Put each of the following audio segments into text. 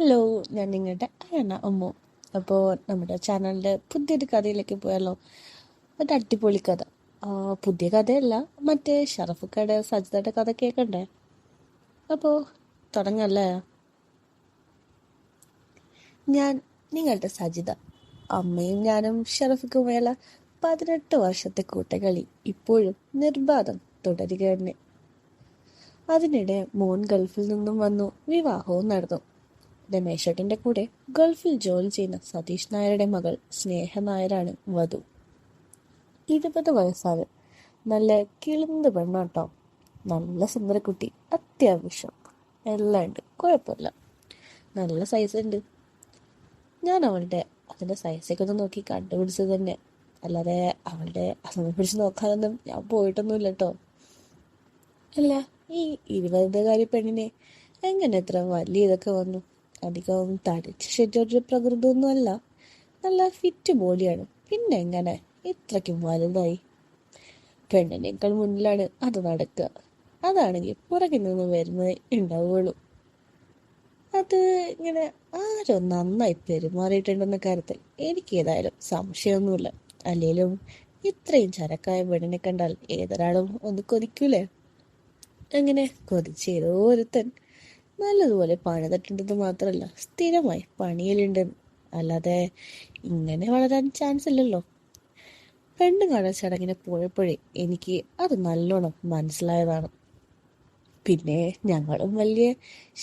Hello, ഞാൻ നിങ്ങളുടെ അയന അമ്മു. അപ്പോൾ നമ്മുടെ ചാനലിൻ്റെ പുതിയൊരു കഥയിലേക്ക് പോയാലോ. ഒരു അടിപൊളി കഥ. പുതിയ കഥയല്ല, മറ്റേ ഷറഫുക്കയുടെ സജിതയുടെ കഥ കേൾക്കണ്ടേ? അപ്പോൾ തുടങ്ങല്ലേ. ഞാൻ നിങ്ങളുടെ സജിത. അമ്മയും ഞാനും ഷറഫുക്കുമേല 18 വർഷത്തെ കൂട്ടകളി ഇപ്പോഴും നിർബാധം തുടരുക തന്നെ. അതിനിടെ മോൻ ഗൾഫിൽ നിന്നും വന്നു, വിവാഹവും നടന്നു. രമേശേട്ടൻ്റെ കൂടെ ഗൾഫിൽ ജോലി ചെയ്യുന്ന സതീഷ് നായരുടെ മകൾ സ്നേഹ നായരാണ് വധു. 20 വയസ്സാണ്. നല്ല കിളുന്ത് പെണ്ണാട്ടോ. നല്ല സുന്ദരക്കുട്ടി, അത്യാവശ്യം എല്ലാം ഉണ്ട്, കുഴപ്പമില്ല. നല്ല സൈസ് ഉണ്ട്. ഞാൻ അതിൻ്റെ സൈസൊക്കെ ഒന്ന് നോക്കി കണ്ടുപിടിച്ചത് തന്നെ, അല്ലാതെ അവളുടെ അസമയം പിടിച്ച് നോക്കാനൊന്നും ഞാൻ പോയിട്ടൊന്നുമില്ല കേട്ടോ. അല്ല, ഈ 20കാരി പെണ്ണിനെ എങ്ങനെ ഇത്ര വലിയ ഇതൊക്കെ വന്നു? അധികം തടിച്ച് ശരിയൊരു പ്രകൃതമൊന്നും അല്ല. നല്ല ഫിറ്റ് ബോഡിയാണ്. പിന്നെ എങ്ങനെ ഇത്രയ്ക്കും വലുതായി? പെണ്ണിനേക്കാൾ മുന്നിലാണ് അത് നടക്കുക. അതാണെങ്കിൽ പുറകിൽ നിന്ന് വരുന്നതേ ഉണ്ടാവുകയുള്ളൂ. അത് ഇങ്ങനെ ആരോ നന്നായി പെരുമാറിയിട്ടുണ്ടെന്ന കാര്യത്തിൽ എനിക്ക് ഏതായാലും സംശയമൊന്നുമില്ല. അല്ലെങ്കിലും ഇത്രയും ചരക്കായ പെണ്ണിനെ കണ്ടാൽ ഏതൊരാളും ഒന്ന് കൊതിക്കൂലേ? അങ്ങനെ കൊതിച്ചേതോ ഒരുത്തൻ നല്ലതുപോലെ പണിതിട്ടുണ്ടെന്ന് മാത്രമല്ല, സ്ഥിരമായി പണിയിലുണ്ടെന്ന്. അല്ലാതെ ഇങ്ങനെ വളരാൻ ചാൻസ് ഇല്ലല്ലോ. പെണ്ണ് കാണാൻ ചടങ്ങിനെ പോയപ്പോഴേ എനിക്ക് അത് നല്ലോണം മനസ്സിലായതാണ്. പിന്നെ ഞങ്ങളും വലിയ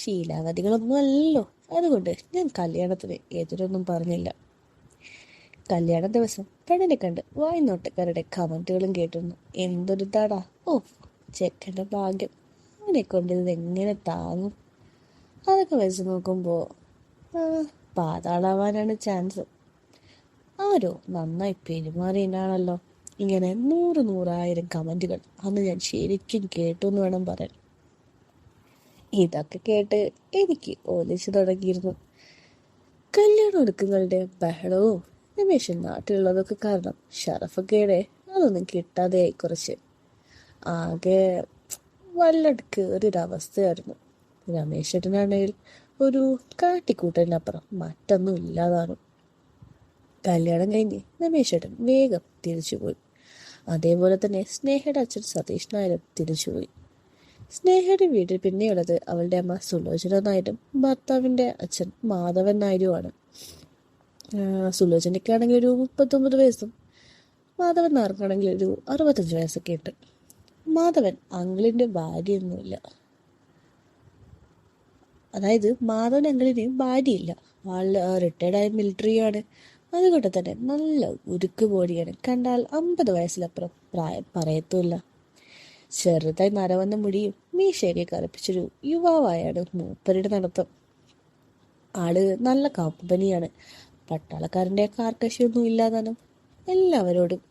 ശീലാവതികളൊന്നും അല്ലല്ലോ. അതുകൊണ്ട് ഞാൻ കല്യാണത്തിന് എതിരൊന്നും പറഞ്ഞില്ല. കല്യാണ ദിവസം പെണ്ണിനെ കണ്ട് വായ്നോട്ടക്കാരുടെ കമന്റുകളും കേട്ടിരുന്നു. എന്തൊരു തടാ! ഓ, ചെക്കൻ്റെ ഭാഗ്യം, അവനെ കൊണ്ട് ഇത് എങ്ങനെ താങ്ങും? അതൊക്കെ വെച്ച് നോക്കുമ്പോൾ പാതാളാവാനാണ് ചാൻസ്. ആരോ നന്നായി പെരുമാറിയാണല്ലോ. ഇങ്ങനെ നൂറായിരം കമന്റുകൾ അന്ന് ഞാൻ ശരിക്കും കേട്ടു എന്ന് വേണം പറയാൻ. ഇതൊക്കെ കേട്ട് എനിക്ക് ഒലിച്ചു തുടങ്ങിയിരുന്നു. കല്യാണ ഒരുക്കങ്ങളുടെ ബഹളവും രമേശൻ നാട്ടിലുള്ളതൊക്കെ കാരണം ഷറഫക്കയുടെ അതൊന്നും കിട്ടാതെയായി. കുറച്ച് ആകെ വല്ലടുക്കേറിയൊരവസ്ഥയായിരുന്നു. രമേശേട്ടനാണെങ്കിൽ ഒരു കാട്ടിക്കൂട്ടലിനപ്പുറം മറ്റൊന്നും ഇല്ലാതാണ്. കല്യാണം കഴിഞ്ഞ് രമേശേട്ടൻ വേഗം തിരിച്ചുപോയി. അതേപോലെ തന്നെ സ്നേഹയുടെ അച്ഛൻ സതീഷ് നായരും തിരിച്ചുപോയി. സ്നേഹയുടെ വീട്ടിൽ പിന്നെയുള്ളത് അവളുടെ അമ്മ സുലോചന നായരും ഭർത്താവിൻ്റെ അച്ഛൻ മാധവൻ നായരുമാണ്. സുലോചനയ്ക്കാണെങ്കിൽ ഒരു 39 വയസ്സും മാധവൻ നായർക്കാണെങ്കിൽ ഒരു 65 വയസ്സൊക്കെ ഉണ്ട്. മാധവൻ അങ്കിളിൻ്റെ ഭാര്യയൊന്നുമില്ല. അതായത് മാധവൻ അങ്കിളിന് ഭാര്യയില്ല. ആള് റിട്ടയർഡായ മിലിറ്ററിയാണ്. അതുകൊണ്ട് തന്നെ നല്ല ഉരുക്ക് ബോഡിയാണ്. കണ്ടാൽ 50 വയസ്സിലപ്പുറം പ്രായം പറയത്തുമില്ല. ചെറുതായി നരവന്ന മുടിയും മീശയൊക്കെ കറുപ്പിച്ചൊരു യുവാവായാണ് മൂപ്പരുടെ നടത്തം. ആള് നല്ല കാപ്പുപനിയാണ്. പട്ടാളക്കാരൻ്റെ കാർക്കശ്യൊന്നും ഇല്ലാതാനും എല്ലാവരോടും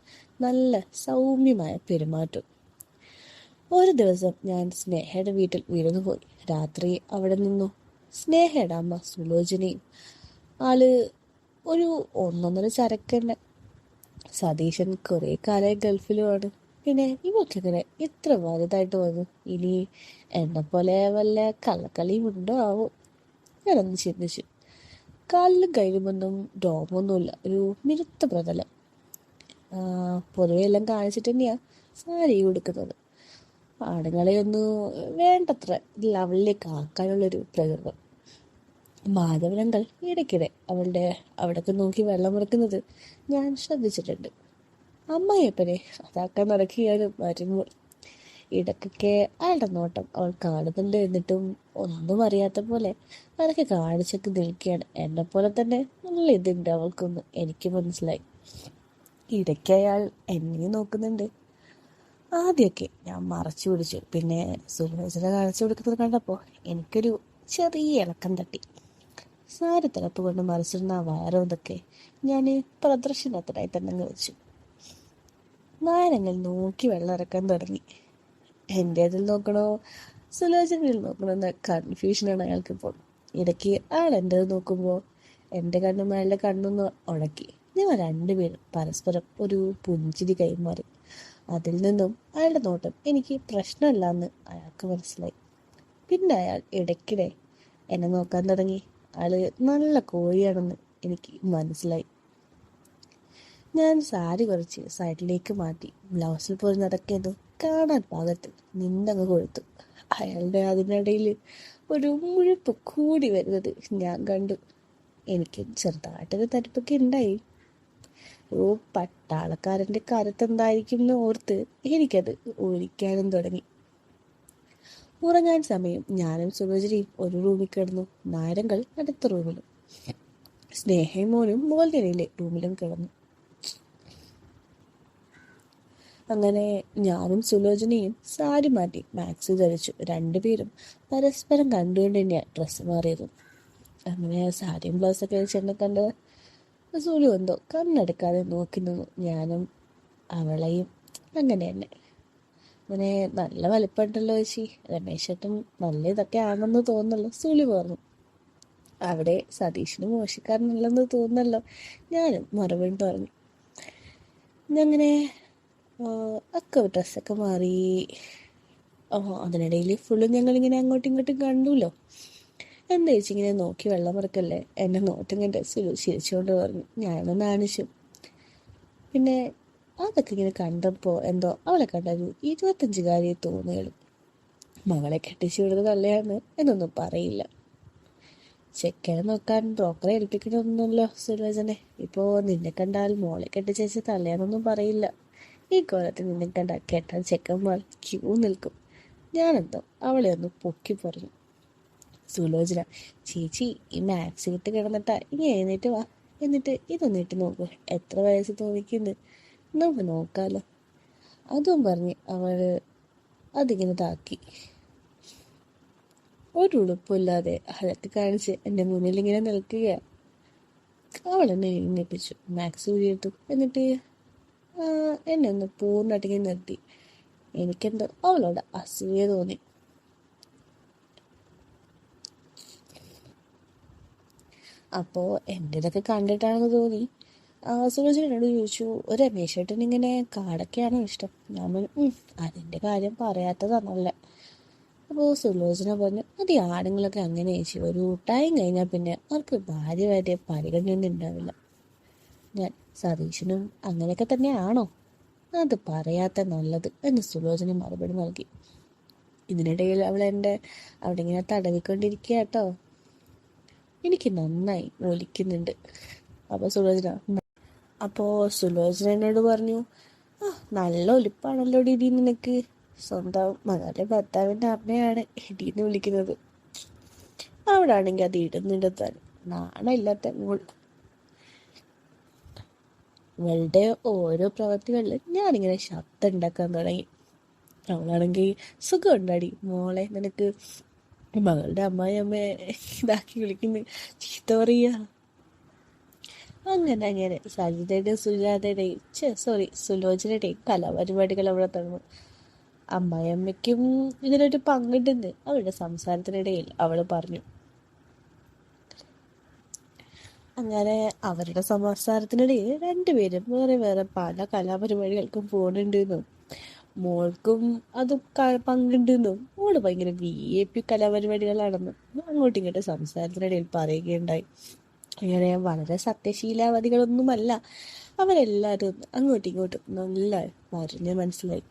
നല്ല സൗമ്യമായ പെരുമാറ്റം. ഒരു ദിവസം ഞാൻ സ്നേഹയുടെ വീട്ടിൽ വിരുന്നു പോയി. രാത്രി അവിടെ നിന്നു. സ്നേഹയുടെ അമ്മ സുലോചനയും. ആള് ഒരു ഒന്നൊന്നര ചരക്കന്നെ. സതീശൻ കുറെ കാലമായി ഗൾഫിലുമാണ്. പിന്നെ ഇവൾക്കിങ്ങനെ ഇത്ര വലുതായിട്ട് വന്നു. ഇനി എന്നെ പോലെ വല്ല കള്ളക്കളിയും ഉണ്ടോ ആവോ? ഞാനൊന്ന് ചിന്തിച്ചു. കാലിലും കയ്യിലുമൊന്നും രോമൊന്നുമില്ല. ഒരു മിനുത്ത പ്രതലം. പൊതുവെ എല്ലാം കാണിച്ചിട്ട് തന്നെയാണ് സാരി കൊടുക്കുന്നത്. ആണുങ്ങളെ ഒന്ന് വേണ്ടത്ര ലെവലിലേക്ക് ആക്കാനുള്ളൊരു പ്രകൃതം. മാധവനങ്ങൾ ഇടയ്ക്കിടെ അവിടൊക്കെ നോക്കി വെള്ളം മുറക്കുന്നത് ഞാൻ ശ്രദ്ധിച്ചിട്ടുണ്ട്. അമ്മായിയപ്പനെ അതാക്കാൻ നടക്കുകയാണ് വരുമ്പോൾ. ഇടയ്ക്കൊക്കെ അയാളുടെ നോട്ടം അവൾ കാണുന്നുണ്ട്. എന്നിട്ടും ഒന്നും അറിയാത്ത പോലെ അതൊക്കെ കാണിച്ചൊക്കെ നിൽക്കുകയാണ്. എന്നെപ്പോലെ തന്നെ നല്ല ഇതുണ്ട് അവൾക്കൊന്ന്, എനിക്ക് മനസ്സിലായി. ഇടയ്ക്ക് അയാൾ എന്നെ നോക്കുന്നുണ്ട്. ആദ്യമൊക്കെ ഞാൻ മറച്ചു പിടിച്ചു. പിന്നെ സുലോചന കാണിച്ചു കൊടുക്കുന്നത് കണ്ടപ്പോൾ എനിക്കൊരു ചെറിയ ഇളക്കം തട്ടി. സാരി തിളപ്പ് കൊണ്ട് മറിച്ചിരുന്ന ആ വയറൊന്നൊക്കെ ഞാൻ പ്രദർശനത്തിനായി തന്നെ വെച്ചു. നായരങ്ങൾ നോക്കി വെള്ളം ഇറക്കാൻ തുടങ്ങി. എൻ്റേതിൽ നോക്കണോ സുലോചനയിൽ നോക്കണോ എന്ന കൺഫ്യൂഷനാണ് അയാൾക്കിപ്പോൾ. ഇടയ്ക്ക് അയാൾ എൻ്റേത് നോക്കുമ്പോൾ എൻ്റെ കണ്ണും അയാളുടെ കണ്ണൊന്ന് ഉടക്കി. ഞങ്ങൾ രണ്ടുപേരും പരസ്പരം ഒരു പുഞ്ചിരി കൈമാറി. അതിൽ നിന്നും അയാളുടെ നോട്ടം എനിക്ക് പ്രശ്നമല്ല എന്ന് അയാൾക്ക് മനസ്സിലായി. പിന്നെ അയാൾ ഇടയ്ക്കിടെ എന്നെ നോക്കാൻ തുടങ്ങി. ആള് നല്ല കോഴിയാണെന്ന് എനിക്ക് മനസ്സിലായി. ഞാൻ സാരി കുറച്ച് സൈഡിലേക്ക് മാറ്റി ബ്ലൗസിൽ പോയി നടക്കുന്നു കാണാൻ പാകത്തിൽ നിന്നങ്ങ് കൊഴുത്തു. അയാളുടെ അതിനിടയിൽ ഒരു മുഴുപ്പ് കൂടി വരുന്നത് ഞാൻ കണ്ടു. എനിക്ക് ചെറുതായിട്ടൊരു തരിപ്പൊക്കെ ഉണ്ടായി. ഓ, പട്ടാളക്കാരൻ്റെ കരുത്തെന്തായിരിക്കും എന്ന് ഓർത്ത് എനിക്കത് ഒഴിക്കാനും തുടങ്ങി. ഉറങ്ങാൻ സമയം. ഞാനും സുലോചനയും ഒരു റൂമിൽ കിടന്നു. നായരങ്ങൾ അടുത്ത റൂമിലും സ്നേഹയും മോനും മുകളിലെ റൂമിലും കിടന്നു. അങ്ങനെ ഞാനും സുലോചനയും സാരി മാറ്റി മാക്സി ധരിച്ചു. രണ്ടുപേരും പരസ്പരം കണ്ടുകൊണ്ട് തന്നെയാണ് ഡ്രസ്സ് മാറിയത്. അങ്ങനെ സാരിയും ബ്ലൗസൊക്കെ വെച്ചെന്നെ കണ്ട് സുലു എന്തോ കണ്ണെടുക്കാതെ നോക്കി നിന്നു. ഞാനും അവളെയും അങ്ങനെ തന്നെ. അങ്ങനെ നല്ല വലിപ്പമുണ്ടല്ലോ ചേച്ചി, രമേശേട്ടൻ നല്ല ഇതൊക്കെ ആണെന്ന് തോന്നല്ലോ, സുലു പറഞ്ഞു. അവിടെ സതീഷിന് മോശക്കാരനല്ലെന്ന് തോന്നല്ലോ, ഞാനും മറുപടി പറഞ്ഞു. അങ്ങനെ ഒക്കെ ഡ്രസ്സൊക്കെ മാറി. അതിനിടയിൽ ഫുള്ളും ഞങ്ങളിങ്ങനെ അങ്ങോട്ടും ഇങ്ങോട്ടും കണ്ടുല്ലോ. എന്താ ചേച്ചി ഇങ്ങനെ നോക്കി വെള്ളം മറക്കല്ലേ, എന്നെ നോട്ടം കണ്ട് സുലു ചിരിച്ചുകൊണ്ട് പറഞ്ഞു. ഞാനൊന്ന് നാണിച്ചു. പിന്നെ അതൊക്കെ ഇങ്ങനെ കണ്ടപ്പോൾ എന്തോ അവളെ കണ്ടൊരു 25-കാരിയെ തോന്നുകയുള്ളൂ. മകളെ കെട്ടിച്ചു വിടുന്നത് നല്ലതാണ് എന്നൊന്നും പറയില്ല. ചെക്കനെ നോക്കാൻ ബ്രോക്കറെ ഏൽപ്പിക്കണമെന്നല്ലോ സുലോചനെ. ഇപ്പോൾ നിന്നെ കണ്ടാൽ മോളെ കെട്ടിച്ചേച്ച് തള്ളയാന്നൊന്നും പറയില്ല. ഈ കോലത്തിൽ നിന്നെ കണ്ടാൽ കെട്ടാൻ ചെക്കന്മാർ ക്യൂ നിൽക്കും. ഞാനെന്തോ അവളെ ഒന്ന് പൊക്കി പറഞ്ഞു. സുലോചന, ചേച്ചി ഈ മാക്സി ഇട്ട് കിടന്നിട്ടാ ഇനി എഴുന്നേറ്റ് വാ, എന്നിട്ട് ഇതൊന്ന് ഇട്ട് നോക്ക്, എത്ര വയസ്സ് തോന്നിക്കുന്നു, നമുക്ക് നോക്കാലോ. അതും പറഞ്ഞ് അവള് അതിങ്ങനെ താക്കി. ഒരു ഉടുപ്പില്ലാതെ അതൊക്കെ കാണിച്ച് എൻ്റെ മുന്നിൽ ഇങ്ങനെ നിൽക്കുകയാണ്. അവൾ എന്നെ എഴുന്നേപ്പിച്ചു, മാക്സി ഊരിയെടുത്തു. എന്നിട്ട് എന്നെ ഒന്ന് പൂർണ്ണമായിട്ട് നിർത്തി. എനിക്കെന്തോ അവളോട് അസൂയ തോന്നി. അപ്പോൾ എൻ്റെ ഇതൊക്കെ കണ്ടിട്ടാണെന്ന് തോന്നി. സുലോചനോട് ചോദിച്ചു, രമേശേട്ടൻ ഇങ്ങനെ കാടൊക്കെയാണോ ഇഷ്ടം? ഞാൻ പറഞ്ഞു, അതിൻ്റെ കാര്യം പറയാത്തതാണല്ലേ. അപ്പോൾ സുലോചന പറഞ്ഞു, അത് ഈ ആണുങ്ങളൊക്കെ അങ്ങനെ ചേച്ചി, ഒരു ടൈം കഴിഞ്ഞാൽ പിന്നെ അവർക്ക് ഭാര്യ വരെ പരിഗണന ഉണ്ടാവില്ല. ഞാൻ, സതീശനും അങ്ങനെയൊക്കെ തന്നെയാണോ? അത് പറയാത്ത നല്ലത് എന്ന് സുലോചന മറുപടി നൽകി. ഇതിനിടയിൽ അവൾ അവിടെ ഇങ്ങനെ തടവിക്കൊണ്ടിരിക്കുക കേട്ടോ. എനിക്ക് നന്നായി ഒലിക്കുന്നുണ്ട്. അപ്പോൾ സുലോചന എന്നോട് പറഞ്ഞു, നല്ല ഒലിപ്പാണല്ലോ ഡിഡി നിനക്ക്. സ്വന്തം മകളുടെ ഭർത്താവിൻ്റെ അമ്മയാണ് എടീന്ന് വിളിക്കുന്നത്. അവിടെ ആണെങ്കിൽ അത് ഇടുന്നിടത്താൻ നാണമില്ലാത്ത മോൾ. ഇവളുടെ ഓരോ പ്രവൃത്തികളിൽ ഞാനിങ്ങനെ ശബ്ദം ഉണ്ടാക്കാൻ തുടങ്ങി. അവളാണെങ്കിൽ സുഖം ഉണ്ടാടി മോളെ, നിനക്ക് മകളുടെ അമ്മയെ ഇതാക്കി വിളിക്കുന്നു, ചീത്ത പറയുക. അങ്ങനെ സജിതയുടെയും സുജാതയുടെയും സുലോചനയുടെയും കലാപരിപാടികൾ അവിടെ തുടങ്ങും. അമ്മായിയമ്മയ്ക്കും ഇതിനൊരു പങ്കുണ്ടെന്ന് അവരുടെ സംസാരത്തിനിടയിൽ അവൾ പറഞ്ഞു. അങ്ങനെ അവരുടെ സംസാരത്തിനിടയിൽ രണ്ടുപേരും വേറെ വേറെ പല കലാപരിപാടികൾക്കും പോകുന്നുണ്ടെന്നും മോൾക്കും അത് പങ്കുണ്ടെന്നും മോള് ഭയങ്കര VIP കലാപരിപാടികളാണെന്നും അങ്ങോട്ടും ഇങ്ങോട്ടും സംസാരത്തിനിടയിൽ പറയുകയുണ്ടായി. അങ്ങനെ വളരെ സത്യശീലവതികളൊന്നുമല്ല അവരെല്ലാവരും. അങ്ങോട്ടും ഇങ്ങോട്ടും നല്ല പറഞ്ഞ് മനസ്സിലായി.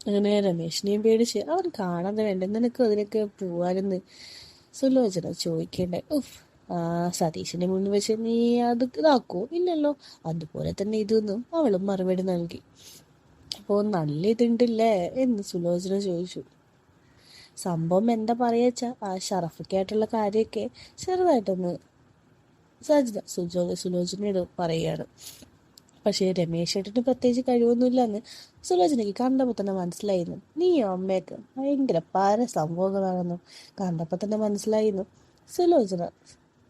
അങ്ങനെ രമേശിനെയും പേടിച്ച് അവൻ കാണാതെ വേണ്ട നിനക്ക് അതിനൊക്കെ പോവാനെന്ന് സുലോചന ചോദിക്കേണ്ടായി. സതീശിന്റെ മുന്നിൽ വെച്ച് നീ അത് ഇതാക്കോ? ഇല്ലല്ലോ. അതുപോലെ തന്നെ ഇതൊന്നും അവളും മറുപടി നൽകി. അപ്പോൾ നല്ല ഇതുണ്ടല്ലേ എന്ന് സുലോചന ചോദിച്ചു. സംഭവം എന്താ പറയാച്ചാ, ആ ഷറഫൊക്കെയായിട്ടുള്ള കാര്യമൊക്കെ ചെറുതായിട്ടൊന്ന് സുലോചനയോട് പറയുകയാണ്. പക്ഷേ രമേശേട്ടന് പ്രത്യേകിച്ച് കഴിവൊന്നുമില്ലെന്ന് സുലോചനയ്ക്ക് കണ്ടപ്പോൾ തന്നെ മനസ്സിലായിരുന്നു. നീയോ അമ്മയൊക്കെ ഭയങ്കര പല സംഭവങ്ങളാണെന്നും കണ്ടപ്പോൾ തന്നെ മനസ്സിലായിരുന്നു സുലോചന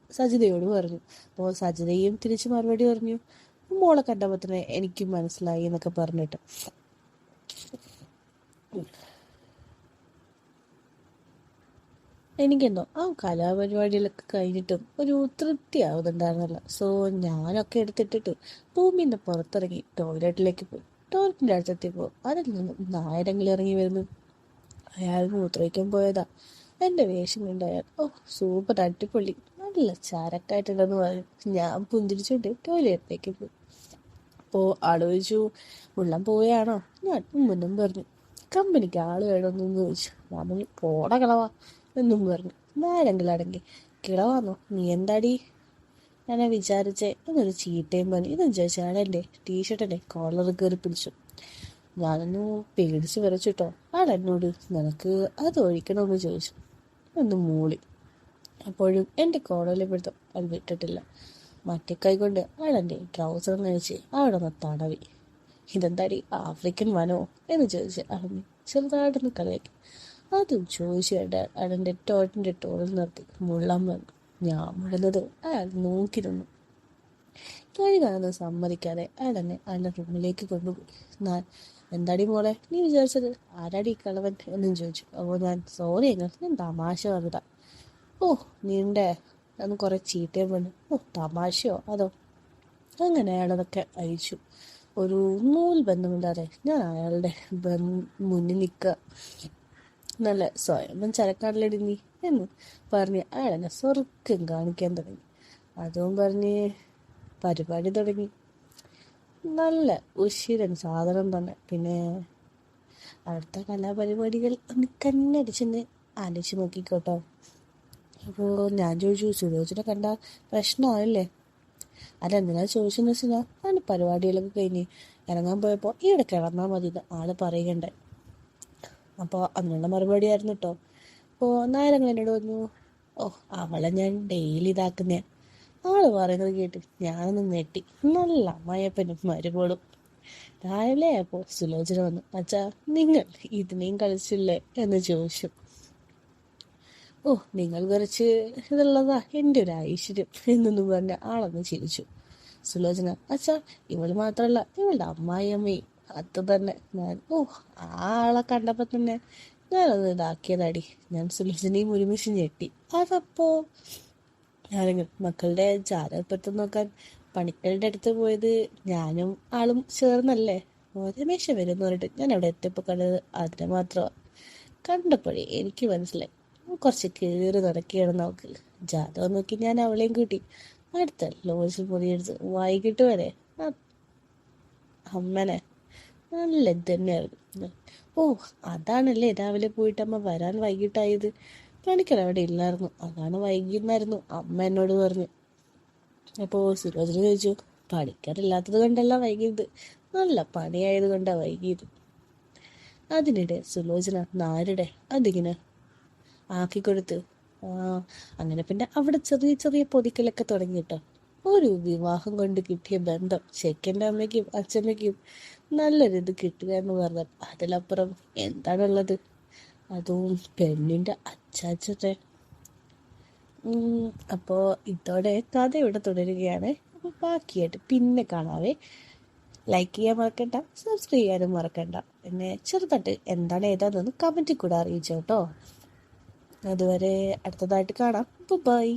സജിതയോട് പറഞ്ഞു. അപ്പോൾ സജിതയും തിരിച്ച് മറുപടി പറഞ്ഞു, മോളെ കണ്ടപ്പോൾ തന്നെ എനിക്കും മനസ്സിലായി എന്നൊക്കെ പറഞ്ഞിട്ട്. എനിക്കെന്തോ ആ കലാപരിപാടികളൊക്കെ കഴിഞ്ഞിട്ടും ഒരു തൃപ്തി ആവുന്നുണ്ടായിരുന്നില്ല. സോ ഞാനൊക്കെ എടുത്തിട്ടിട്ട് ഭൂമിൻ്റെ പുറത്തിറങ്ങി ടോയ്ലറ്റിലേക്ക് പോയി. ടോയ്ലറ്റിൻ്റെ അടുത്തെത്തിയപ്പോൾ അതിൽ നിന്നും നായരങ്ങൾ ഇറങ്ങി വരുന്നു. അയാൾ മൂത്രയ്ക്കാൻ പോയതാ. എൻ്റെ വേഷം കണ്ട് അയാൾ, സൂപ്പർ അടിപൊളി, നല്ല ചരക്കായിട്ടുണ്ടെന്ന് പറഞ്ഞു. ഞാൻ പുന്തിരിച്ചോണ്ട് ടോയ്ലറ്റിലേക്ക് പോയി. അപ്പോൾ ആള് ചോദിച്ചു, ഉള്ളം പോവുകയാണോ? ഞാൻ മുന്നും പറഞ്ഞു. കമ്പനിക്ക് ആള് വേണമെന്നു ചോദിച്ചു. ഞാൻ പറഞ്ഞു, പോട കിളവാ എന്നും പറഞ്ഞു. നേരെങ്കിലും അടങ്ങി. കിളവാന്നോ? നീ എന്താടി? ഞാനാ വിചാരിച്ചേ എന്നൊരു ചീത്തയും പറഞ്ഞു. ഇതെന്ന് ചോദിച്ചാൽ എൻ്റെ ടീഷർട്ടിൻ്റെ കോളർ കയറി പിടിച്ചു. ഞാനൊന്ന് പേടിച്ച് വിറച്ചിട്ടോ. ആളെന്നോട് നിനക്ക് അത് ഒഴിക്കണമെന്ന് ചോദിച്ചു. ഒന്ന് മൂളി. അപ്പോഴും എൻ്റെ കോളറിലെ പിടുത്തം അയാൾ വിട്ടിട്ടില്ല. മറ്റേ കൈകൊണ്ട് അയാളെൻ്റെ ട്രൗസർ നയിച്ച് അവിടെ നിന്ന് തടവി. ഇതെന്താടി ആഫ്രിക്കൻ വനോ എന്ന് ചോദിച്ച് അളഞ്ഞു ചെറുതായിട്ടൊന്ന് കളിയാക്കി. അതും ചോദിച്ചു കേട്ട അയാളെൻ്റെ ടോട്ടിൻ്റെ ടോളിൽ നിർത്തി മുള്ളാൻ വന്നു. ഞാൻ മുഴുന്നത് അയാൾ നോക്കി നിന്നു. കഴുകാനൊന്നും സമ്മതിക്കാതെ അയാൾ എന്നെ അയാളുടെ റൂമിലേക്ക് കൊണ്ടുപോയി. ഞാൻ, എന്താടി മോളെ നീ വിചാരിച്ചത്? ആരാടി കളവൻ എന്നും ചോദിച്ചു. അപ്പോൾ ഞാൻ, സോറി ഞാൻ തമാശ പറഞ്ഞതാ. ഓ നീണ്ടേ അന്ന് കുറെ ചീത്തയും പറഞ്ഞു. ഓ തമാശയോ അതോ? അങ്ങനെ അയാളതൊക്കെ അയച്ചു. ഒരു നൂൽ ബന്ധമില്ലാതെ ഞാൻ അയാളുടെ മുന്നിൽ നിൽക്കുക. നല്ല സ്വയം ചരക്കാടിലടി നീ എന്ന് പറഞ്ഞ് അയാളെന്നെ സ്വർഗം കാണിക്കാൻ തുടങ്ങി. അതും പറഞ്ഞ് പരിപാടി തുടങ്ങി. നല്ല ഉശിരൻ സാധനം തന്നെ. പിന്നെ അടുത്ത കലാപരിപാടികൾ ഒന്ന് കണ്ണടിച്ചെന്ന് ആലോചിച്ച് നോക്കിക്കോട്ടോ. അപ്പോൾ ഞാൻ ചോദിച്ചു, സുരോചന കണ്ട പ്രശ്നമായില്ലേ? അതെന്തിനാ ചോദിച്ചെന്ന് വെച്ചാൽ അതിൻ്റെ പരിപാടികളൊക്കെ കഴിഞ്ഞ് ഇറങ്ങാൻ പോയപ്പോൾ ഇവിടെ കിടന്നാൽ മതി ആള് പറയുകയുണ്ടായി. അപ്പോൾ അതിനുള്ള മറുപടി ആയിരുന്നു കേട്ടോ. അപ്പോൾ നായരങ്ങൾ എന്നോട് പറഞ്ഞു, ഓ അവളെ ഞാൻ ഡെയിലി ഇതാക്കുന്നേ. ആള് പറയുന്നത് കേട്ട് ഞാനൊന്ന് ഞെട്ടി. നല്ല അമ്മായിയപ്പനും മരുമോളും. രാവിലെ അപ്പോൾ സുലോചന വന്നു. അച്ഛാ നിങ്ങൾ ഇതിനെയും കളിച്ചില്ലേ എന്ന് ചോദിച്ചു. ഓ നിങ്ങൾ കുറച്ച് ഇതുള്ളതാ എൻ്റെ ഒരു ഐശ്വര്യം എന്നൊന്നും പറഞ്ഞ ആളൊന്ന് ചിരിച്ചു. സുലോചന, അച്ഛാ ഇവള് മാത്രല്ല ഇവളുടെ അമ്മായിയമ്മയും അത് തന്നെ. ഞാൻ ആളെ കണ്ടപ്പോ തന്നെ ഞാനത് ഇതാക്കിയതാടി. ഞാൻ സുലോചനയും ഒരുമിച്ച് ഞെട്ടി. അതപ്പോ ഞാനിങ്ങനെ മക്കളുടെ ജാതകപ്പെടുത്തം നോക്കാൻ പണിക്കരുടെ അടുത്ത് പോയത് ഞാനും ആളും ചേർന്നല്ലേ. രമേശ വരും എന്ന് പറഞ്ഞിട്ട് ഞാൻ അവിടെ എത്തിയപ്പോൾ കണ്ടത് അതിനെ മാത്രമാണ്. കണ്ടപ്പോഴേ എനിക്ക് മനസ്സിലായി കുറച്ച് കയറി നടക്കുകയാണ് നമുക്ക്. ജാതകം നോക്കി ഞാൻ അവളെയും കൂട്ടി അടുത്ത ലോഡ്ജിൽ മുറിയെടുത്ത് വൈകിട്ട് വരെ അമ്മനെ നല്ല ഇത് തന്നെയായിരുന്നു. ഓ അതാണല്ലേ രാവിലെ പോയിട്ട് അമ്മ വരാൻ വൈകിട്ടായത്. പണിക്കർ അവിടെ ഇല്ലായിരുന്നു, അതാണ് വൈകിന്നായിരുന്നു അമ്മ എന്നോട് പറഞ്ഞു. അപ്പോൾ സുരോചന ചോദിച്ചു, പണിക്കാരില്ലാത്തത് കൊണ്ടല്ല വൈകിയത്, നല്ല പണിയായത് കൊണ്ടാ വൈകിയത്. അതിനിടെ സുലോചന നാരുടെ അതിങ്ങനെ ആക്കിക്കൊടുത്ത് അങ്ങനെ പിന്നെ അവിടെ ചെറിയ ചെറിയ പൊതിക്കലൊക്കെ തുടങ്ങിയിട്ടോ. ഒരു വിവാഹം കൊണ്ട് കിട്ടിയ ബന്ധം ചെക്കൻ്റെ അമ്മയ്ക്കും അച്ഛമ്മയ്ക്കും നല്ലൊരിത് കിട്ടുക എന്ന് പറഞ്ഞാൽ അതിലപ്പുറം എന്താണുള്ളത്? അതും പെണ്ണിൻ്റെ അച്ചാച്ചത്തെ. അപ്പോൾ ഇതോടെ കഥ ഇവിടെ തുടരുകയാണ്. അപ്പോൾ ബാക്കിയായിട്ട് പിന്നെ കാണാവേ. ലൈക്ക് ചെയ്യാൻ മറക്കണ്ട, സബ്സ്ക്രൈബ് ചെയ്യാനും മറക്കണ്ട. പിന്നെ ചെറുതായിട്ട് എന്താണ് ഏതാണെന്ന് കമൻറ്റിൽ കൂടെ അറിയിച്ചോട്ടോ. അതുവരെ അടുത്തതായിട്ട് കാണാം. ബൈ.